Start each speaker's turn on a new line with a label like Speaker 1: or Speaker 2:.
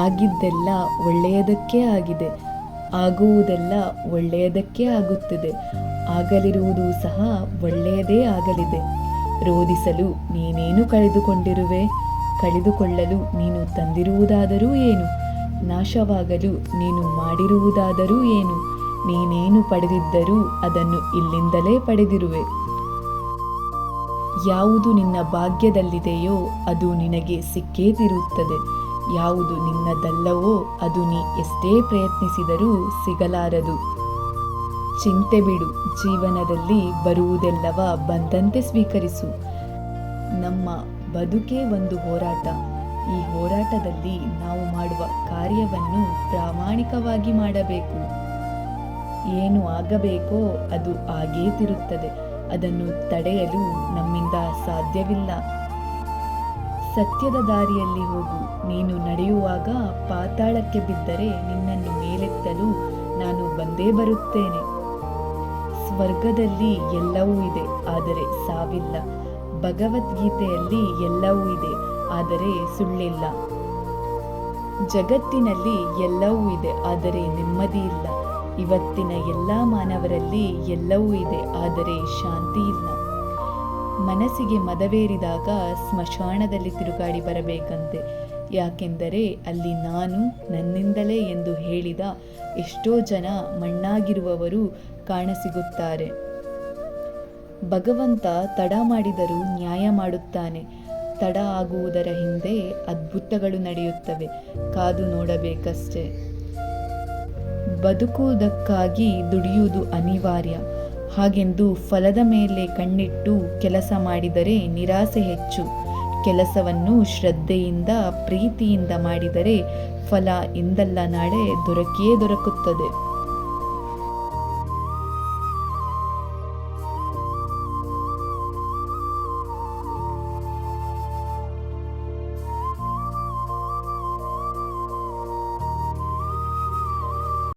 Speaker 1: ಆಗಿದ್ದೆಲ್ಲ ಒಳ್ಳೆಯದಕ್ಕೇ ಆಗಿದೆ, ಆಗುವುದೆಲ್ಲ ಒಳ್ಳೆಯದಕ್ಕೇ ಆಗುತ್ತದೆ, ಆಗಲಿರುವುದು ಸಹ ಒಳ್ಳೆಯದೇ ಆಗಲಿದೆ. ರೋಧಿಸಲು ನೀನೇನು ಕಳೆದುಕೊಂಡಿರುವೆ? ಕಳೆದುಕೊಳ್ಳಲು ನೀನು ತಂದಿರುವುದಾದರೂ ಏನು? ನಾಶವಾಗಲು ನೀನು ಮಾಡಿರುವುದಾದರೂ ಏನು? ನೀನೇನು ಪಡೆದಿದ್ದರೂ ಅದನ್ನು ಇಲ್ಲಿಂದಲೇ ಪಡೆದಿರುವೆ. ಯಾವುದು ನಿನ್ನ ಭಾಗ್ಯದಲ್ಲಿದೆಯೋ ಅದು ನಿನಗೆ ಸಿಕ್ಕೇ ತಿರುತ್ತದೆ. ಯಾವುದು ನಿನ್ನದಲ್ಲವೋ ಅದು ನೀ ಎಷ್ಟೇ ಪ್ರಯತ್ನಿಸಿದರೂ ಸಿಗಲಾರದು. ಚಿಂತೆ ಬಿಡು, ಜೀವನದಲ್ಲಿ ಬರುವುದೆಲ್ಲವ ಬಂದಂತೆ ಸ್ವೀಕರಿಸು. ನಮ್ಮ ಬದುಕೇ ಒಂದು ಹೋರಾಟ. ಈ ಹೋರಾಟದಲ್ಲಿ ನಾವು ಮಾಡುವ ಕಾರ್ಯವನ್ನು ಪ್ರಾಮಾಣಿಕವಾಗಿ ಮಾಡಬೇಕು. ಏನು ಆಗಬೇಕೋ ಅದು ಆಗೇ ತಿರುತ್ತದೆ. ಅದನ್ನು ತಡೆಯಲು ನಮ್ಮಿಂದ ಸಾಧ್ಯವಿಲ್ಲ. ಸತ್ಯದ ದಾರಿಯಲ್ಲಿ ಹೋಗು. ನೀನು ನಡೆಯುವಾಗ ಪಾತಾಳಕ್ಕೆ ಬಿದ್ದರೆ ನಿನ್ನನ್ನು ಮೇಲೆತ್ತಲು ನಾನು ಬಂದೇ ಬರುತ್ತೇನೆ. ಸ್ವರ್ಗದಲ್ಲಿ ಎಲ್ಲವೂ ಇದೆ, ಆದರೆ ಸಾವಿಲ್ಲ. ಭಗವದ್ಗೀತೆಯಲ್ಲಿ ಎಲ್ಲವೂ ಇದೆ, ಆದರೆ ಸುಳ್ಳಿಲ್ಲ. ಜಗತ್ತಿನಲ್ಲಿ ಎಲ್ಲವೂ ಇದೆ, ಆದರೆ ನೆಮ್ಮದಿ ಇಲ್ಲ. ಇವತ್ತಿನ ಎಲ್ಲ ಮಾನವರಲ್ಲಿ ಎಲ್ಲವೂ ಇದೆ, ಆದರೆ ಶಾಂತಿ ಇಲ್ಲ. ಮನಸ್ಸಿಗೆ ಮದವೇರಿದಾಗ ಸ್ಮಶಾನದಲ್ಲಿ ತಿರುಗಾಡಿ ಬರಬೇಕಂತೆ. ಯಾಕೆಂದರೆ ಅಲ್ಲಿ ನಾನು ನನ್ನಿಂದಲೇ ಎಂದು ಹೇಳಿದ ಎಷ್ಟೋ ಜನ ಮಣ್ಣಾಗಿರುವವರು ಕಾಣಸಿಗುತ್ತಾರೆ. ಭಗವಂತ ತಡ ಮಾಡಿದರೂ ನ್ಯಾಯ ಮಾಡುತ್ತಾನೆ. ತಡ ಆಗುವುದರ ಹಿಂದೆ ಅದ್ಭುತಗಳು ನಡೆಯುತ್ತವೆ, ಕಾದು ನೋಡಬೇಕಷ್ಟೆ. ಬದುಕುವುದಕ್ಕಾಗಿ ದುಡಿಯುವುದು ಅನಿವಾರ್ಯ. ಹಾಗೆಂದು ಫಲದ ಮೇಲೆ ಕಣ್ಣಿಟ್ಟು ಕೆಲಸ ಮಾಡಿದರೆ ನಿರಾಸೆ ಹೆಚ್ಚು. ಕೆಲಸವನ್ನು ಶ್ರದ್ಧೆಯಿಂದ ಪ್ರೀತಿಯಿಂದ ಮಾಡಿದರೆ ಫಲ ಇಂದಲ್ಲ ನಾಳೆ ದೊರಕಿಯೇ ದೊರಕುತ್ತದೆ.